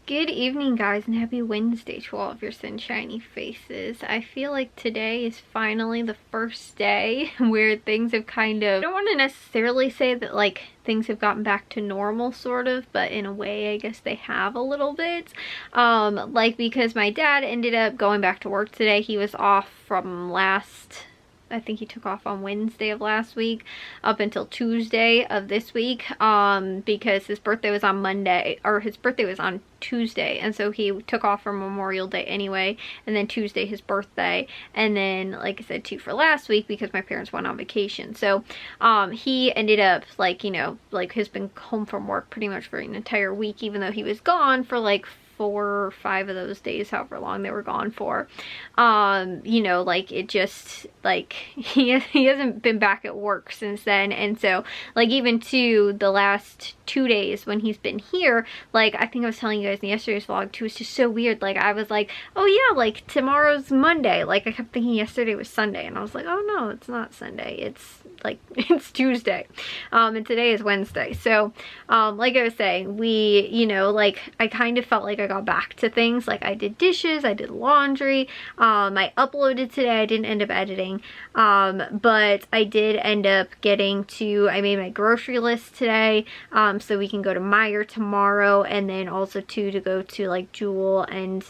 Good evening, guys, and happy Wednesday to all of your sunshiny faces. I feel like today is finally the first day where things have kind of, I don't want to necessarily say that like things have gotten back to normal sort of, but in a way I guess they have a little bit. Like because my dad ended up going back to work today. He was off from I think he took off on Wednesday of last week up until Tuesday of this week because his birthday was on Monday, or his birthday was on Tuesday, and so he took off for Memorial Day anyway, and then Tuesday his birthday, and then like I said too for last week because my parents went on vacation. So he ended up like, you know, like has been home from work pretty much for an entire week, even though he was gone for like 4 or 5 of those days, however long they were gone for. You know, like it just like he hasn't been back at work since then, and so like even to the last 2 days when he's been here, like I think I was telling you guys in yesterday's vlog too, it's just so weird. Like I was like, oh yeah, like tomorrow's Monday, like I kept thinking yesterday was Sunday, and I was like, oh no, it's not Sunday, it's like it's Tuesday, and today is Wednesday. So like I was saying, we, you know, like I kind of felt like I got back to things. Like I did dishes, I did laundry, I uploaded today. I didn't end up editing, but I did end up I made my grocery list today, so we can go to Meijer tomorrow, and then also to go to like Jewel and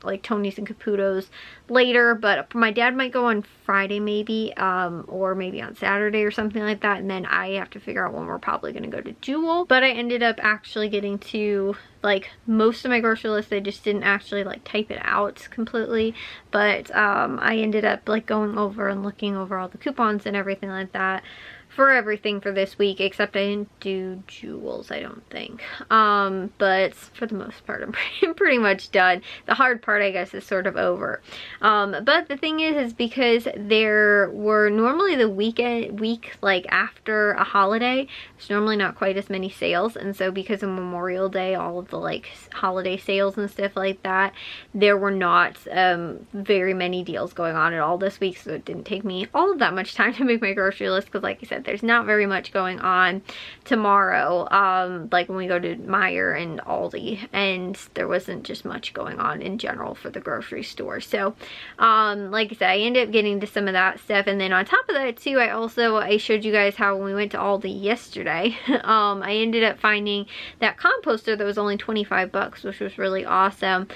like Tony's and Caputo's later. But my dad might go on Friday maybe, or maybe on Saturday or something like that, and then I have to figure out when we're probably gonna go to Jewel. But I ended up actually getting to like most of my grocery list. I just didn't actually like type it out completely, but I ended up like going over and looking over all the coupons and everything like that for everything for this week, except I didn't do Jewels, I don't think. But for the most part, I'm pretty much done. The hard part, I guess, is sort of over. But the thing is because there were normally the week like after a holiday, there's normally not quite as many sales, and so because of Memorial Day, all of the like holiday sales and stuff like that, there were not very many deals going on at all this week, so it didn't take me all of that much time to make my grocery list, because like I said, there's not very much going on tomorrow, like when we go to Meijer and Aldi, and there wasn't just much going on in general for the grocery store. So like I said, I ended up getting to some of that stuff, and then on top of that too, I showed you guys how when we went to Aldi yesterday, I ended up finding that composter that was only 25 bucks, which was really awesome.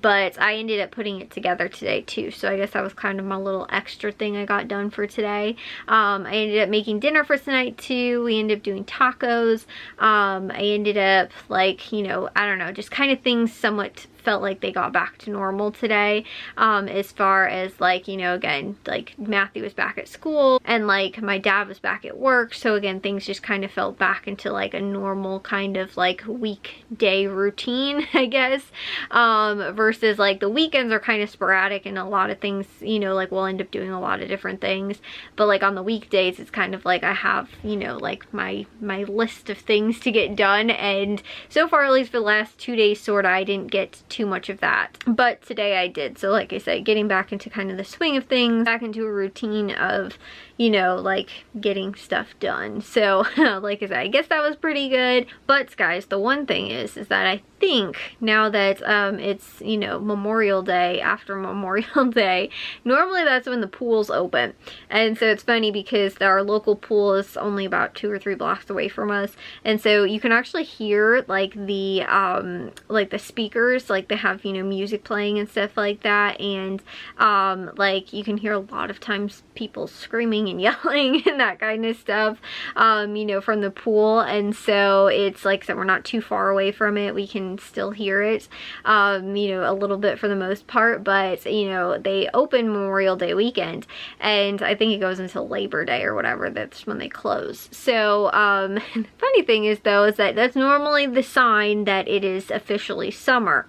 But I ended up putting it together today too, so I guess that was kind of my little extra thing I got done for today. I ended up making dinner for tonight too. We ended up doing tacos. I ended up like, you know, I don't know, just kind of things somewhat felt like they got back to normal today, as far as like, you know, again, like Matthew was back at school and like my dad was back at work, so again things just kind of felt back into like a normal kind of like weekday routine, I guess, versus like the weekends are kind of sporadic and a lot of things, you know, like we'll end up doing a lot of different things, but like on the weekdays it's kind of like I have, you know, like my list of things to get done, and so far at least for the last 2 days sorta I didn't get too much of that, but today I did. So like I said, getting back into kind of the swing of things, back into a routine of, you know, like getting stuff done. So like I said, I guess that was pretty good. But guys, the one thing is that I think now that it's, you know, Memorial Day, after Memorial Day, normally that's when the pools open, and so it's funny because our local pool is only about 2 or 3 blocks away from us, and so you can actually hear like the speakers, like they have, you know, music playing and stuff like that, and like you can hear a lot of times people screaming and yelling and that kind of stuff, you know, from the pool. And so it's like, so we're not too far away from it, we can still hear it, you know, a little bit for the most part. But you know, they open Memorial Day weekend, and I think it goes until Labor Day or whatever, that's when they close. So the funny thing is though, is that that's normally the sign that it is officially summer.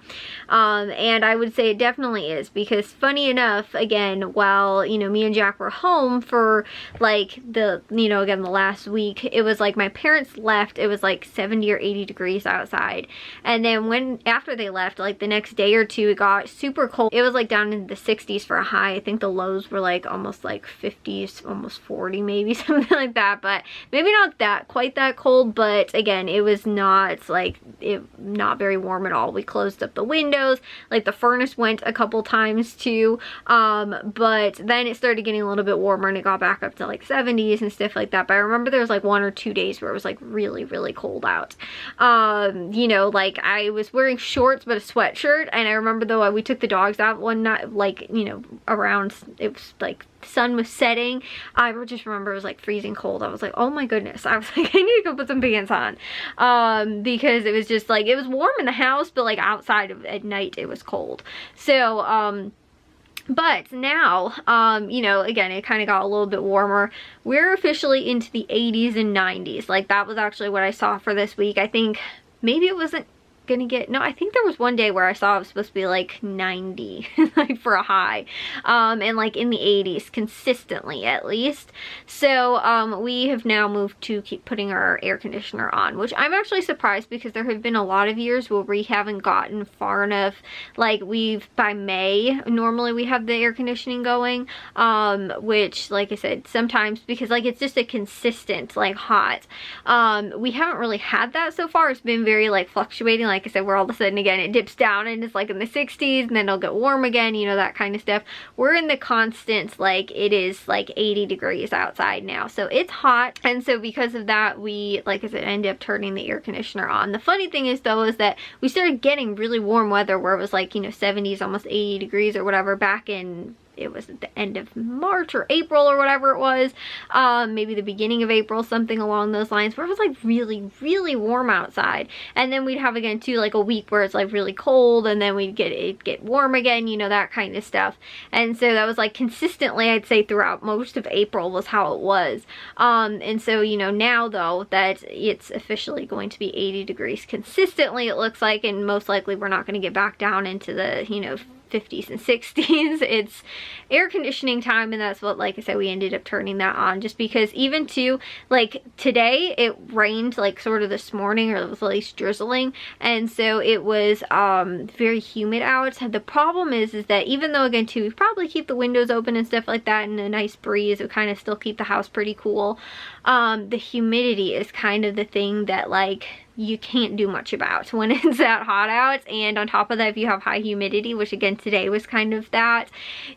And I would say it definitely is, because funny enough, again, while, you know, me and Jack were home for like the, you know, again, the last week, it was like my parents left, it was like 70 or 80 degrees outside. And then after they left, like the next day or two, it got super cold. It was like down in the 60s for a high. I think the lows were like almost like 50s, almost 40 maybe, something like that. But maybe not quite that cold, but again, it was not like, not very warm at all. We closed up the windows, like the furnace went a couple times too, but then it started getting a little bit warmer and it got back up to like 70s and stuff like that. But I remember there was like 1 or 2 days where it was like really, really cold out. You know, like I was wearing shorts but a sweatshirt, and I remember though we took the dogs out one night, like, you know, around, it was like the sun was setting. I just remember it was like freezing cold. I was like, oh my goodness. I was like, I need to go put some pants on, because it was just like, it was warm in the house, but like outside at night it was cold. So but now, you know, again, it kind of got a little bit warmer. We're officially into the 80s and 90s. Like that was actually what I saw for this week. I think maybe it wasn't gonna get, no, I think there was one day where I saw it was supposed to be like 90 like for a high, and like in the 80s consistently at least. So we have now moved to keep putting our air conditioner on, which I'm actually surprised, because there have been a lot of years where we haven't gotten far enough. Like by May normally we have the air conditioning going, which, like I said, sometimes because like it's just a consistent like hot, we haven't really had that so far. It's been very like fluctuating. Like I said, where all of a sudden again it dips down and it's like in the 60s and then it'll get warm again, you know, that kind of stuff. We're in the constant, like it is like 80 degrees outside now, so it's hot. And so because of that, we, like I said, ended up turning the air conditioner on. The funny thing is though, is that we started getting really warm weather where it was like, you know, 70s, almost 80 degrees or whatever back in, it was at the end of March or April or whatever it was, maybe the beginning of April, something along those lines, where it was like really, really warm outside. And then we'd have again too like a week where it's like really cold, and then we'd get warm again, you know, that kind of stuff. And so that was like consistently, I'd say throughout most of April was how it was. And so, you know, now though that it's officially going to be 80 degrees consistently, it looks like, and most likely we're not going to get back down into the, you know, 50s and 60s. It's air conditioning time, and that's what, like I said, we ended up turning that on, just because even too, like today it rained like sort of this morning, or it was at least drizzling, and so it was very humid out. The problem is that even though again too, we probably keep the windows open and stuff like that and a nice breeze, it kind of still keep the house pretty cool, the humidity is kind of the thing that like you can't do much about when it's that hot out. And on top of that, if you have high humidity, which again today was kind of that,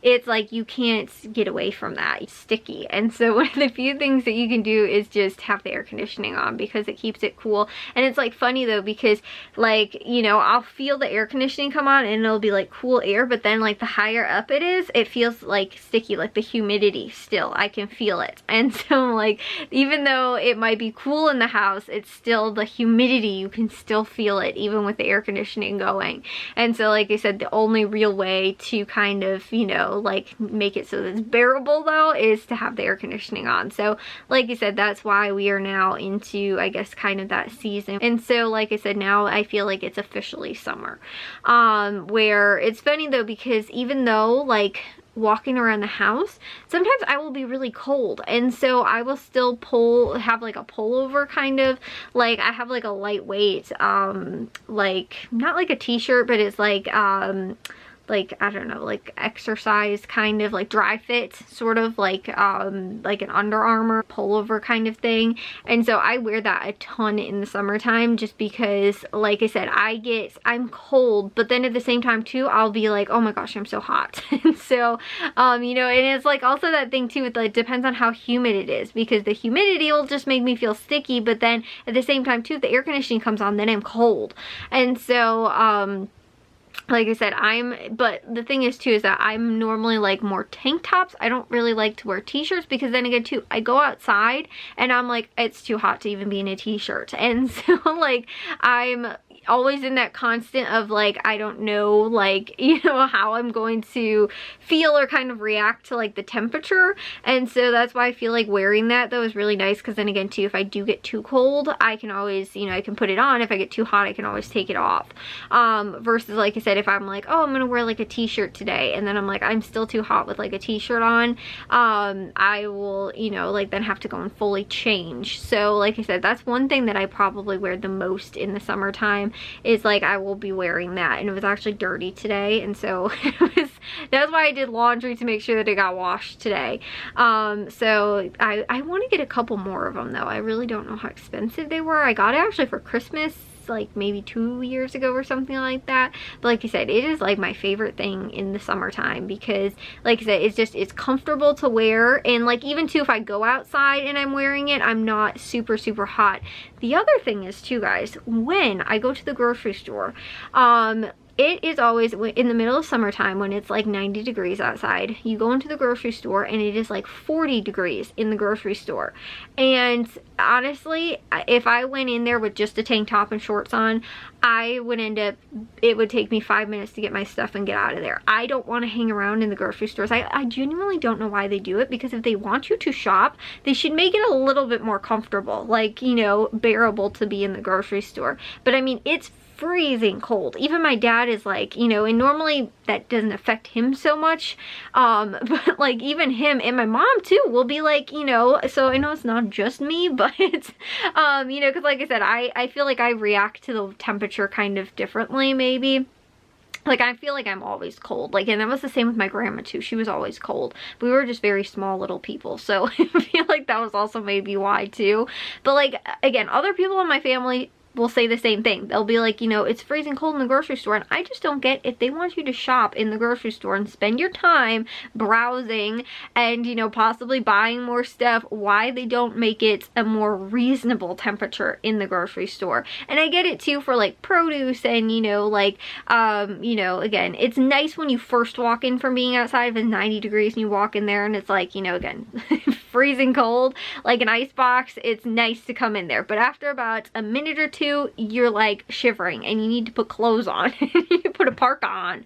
it's like you can't get away from that. It's sticky. And so one of the few things that you can do is just have the air conditioning on, because it keeps it cool. And it's like funny though, because like, you know, I'll feel the air conditioning come on and it'll be like cool air, but then like the higher up it is, it feels like sticky, like the humidity still, I can feel it. And so like, even though it might be cool in the house, it's still the humidity, you can still feel it even with the air conditioning going. And so like I said, the only real way to kind of, you know, like make it so that it's bearable though is to have the air conditioning on. So like I said, that's why we are now into, I guess, kind of that season. And so like I said, now I feel like it's officially summer, where it's funny though, because even though like walking around the house, sometimes I will be really cold, and so I will still have like a pullover, kind of like I have like a lightweight like not like a t-shirt, but it's like I don't know, like exercise kind of like dry fit, sort of like an Under Armour pullover kind of thing. And so I wear that a ton in the summertime, just because like I said, I'm cold, but then at the same time too, I'll be like, oh my gosh, I'm so hot. And so you know, and it's like also that thing too, it like depends on how humid it is, because the humidity will just make me feel sticky, but then at the same time too, if the air conditioning comes on, then I'm cold. And so like I said, but the thing is too, is that I'm normally like more tank tops. I don't really like to wear t-shirts, because then again too, I go outside and I'm like, it's too hot to even be in a t-shirt. And so like always in that constant of like, I don't know, like, you know, how I'm going to feel or kind of react to like the temperature. And so that's why I feel like wearing that though is really nice, because then again too, if I do get too cold, I can always, you know, I can put it on. If I get too hot, I can always take it off. Versus like I said, if I'm like, oh, I'm gonna wear like a t-shirt today, and then I'm like, I'm still too hot with like a t-shirt on, I will, you know, like then have to go and fully change. So like I said, that's one thing that I probably wear the most in the summertime, is like I will be wearing that. And it was actually dirty today, and so that's why I did laundry, to make sure that it got washed today. So I want to get a couple more of them though. I really don't know how expensive they were. I got it actually for Christmas like maybe 2 years ago or something like that. But like I said, it is like my favorite thing in the summertime, because like I said, it's comfortable to wear, and like even too, if I go outside and I'm wearing it, I'm not super hot. The other thing is too, guys, when I go to the grocery store, it is always in the middle of summertime when it's like 90 degrees outside. You go into the grocery store and it is like 40 degrees in the grocery store. And honestly, if I went in there with just a tank top and shorts on, I would end up, it would take me 5 minutes to get my stuff and get out of there. I don't want to hang around in the grocery stores. I genuinely don't know why they do it, because if they want you to shop, they should make it a little bit more comfortable, like, you know, bearable to be in the grocery store. But I mean, it's freezing cold. Even my dad is like, you know, and normally that doesn't affect him so much, but like even him and my mom too will be like, you know, so I know it's not just me, but you know, because like I said, I feel like I react to the temperature kind of differently maybe. Like, I feel like I'm always cold. Like, and that was the same with my grandma too. She was always cold. We were just very small little people. So I feel like that was also maybe why too. But like, again, other people in my family will say the same thing. They'll be like, you know, it's freezing cold in the grocery store, and I just don't get, if they want you to shop in the grocery store and spend your time browsing and, you know, possibly buying more stuff, why they don't make it a more reasonable temperature in the grocery store. And I get it too for like produce and, you know, like, you know, again, it's nice when you first walk in from being outside, if it's 90 degrees and you walk in there and it's like, you know, again, freezing cold, like an ice box, it's nice to come in there. But after about a minute or two, you're like shivering and you need to put clothes on. You need to put a parka on.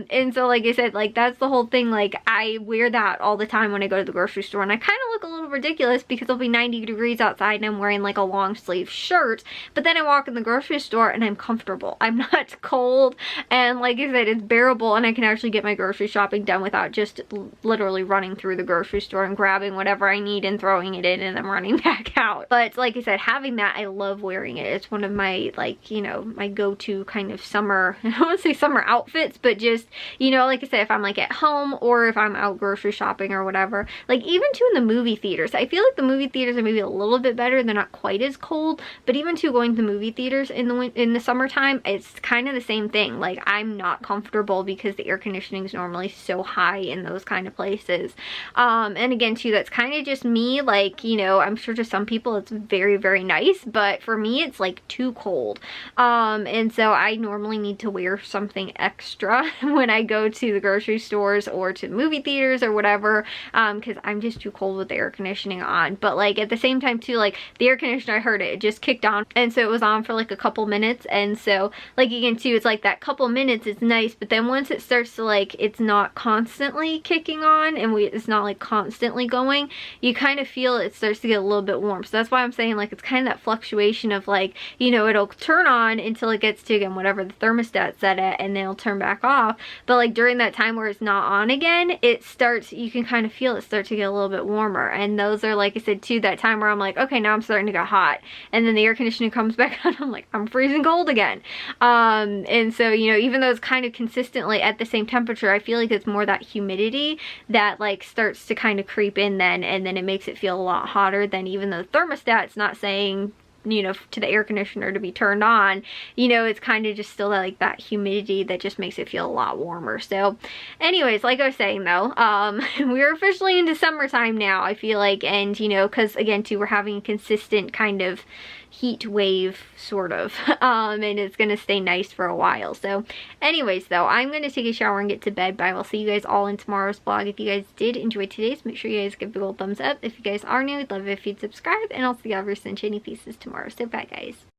And so like I said, like that's the whole thing. Like I wear that all the time when I go to the grocery store, and I kind of look a little ridiculous because it'll be 90 degrees outside and I'm wearing like a long sleeve shirt, but then I walk in the grocery store and I'm comfortable. I'm not cold, and like I said, it's bearable, and I can actually get my grocery shopping done without just literally running through the grocery store and grabbing whatever I need and throwing it in and then running back out. But like I said, having that, I love wearing it. It's one of my, like, you know, my go-to kind of summer, I don't want to say summer outfits, but just, you know, like I said, if I'm like at home or if I'm out grocery shopping or whatever, like even too in the movie theaters, I feel like the movie theaters are maybe a little bit better. They're not quite as cold, but even too going to the movie theaters in the summertime, it's kind of the same thing. Like I'm not comfortable because the air conditioning is normally so high in those kind of places. And again too, that's kind of just me. Like, you know, I'm sure to some people it's very nice, but for me it's like too cold. And so I normally need to wear something extra when I go to the grocery stores or to movie theaters or whatever, because I'm just too cold with the air conditioning on. But like at the same time too, like the air conditioner, I heard it just kicked on, and so it was on for like a couple minutes. And so like again too, it's like that couple minutes is nice, but then once it starts to like, it's not constantly kicking on and it's not like constantly going, you kind of feel it starts to get a little bit warm. So that's why I'm saying like it's kind of that fluctuation of like, you know, it'll turn on until it gets to, again, whatever the thermostat set at, and then it'll turn back off. But like during that time where it's not on again, it starts, you can kind of feel it start to get a little bit warmer. And those are, like I said too, that time where I'm like, okay, now I'm starting to get hot, and then the air conditioning comes back on, I'm like, I'm freezing cold again. And so, you know, even though it's kind of consistently at the same temperature, I feel like it's more that humidity that like starts to kind of creep in then, and then it makes it feel a lot hotter than, even though the thermostat's not saying, you know, to the air conditioner to be turned on, you know, it's kind of just still like that humidity that just makes it feel a lot warmer. So anyways, like I was saying though, we're officially into summertime now, I feel like, and you know, because again too, we're having a consistent kind of heat wave sort of, and it's gonna stay nice for a while. So anyways though, I'm gonna take a shower and get to bed, but I will see you guys all in tomorrow's vlog. If you guys did enjoy today's, make sure you guys give a big old thumbs up. If you guys are new, I'd love it if you'd subscribe, and I'll see you all your sunshiny pieces tomorrow. So bye guys.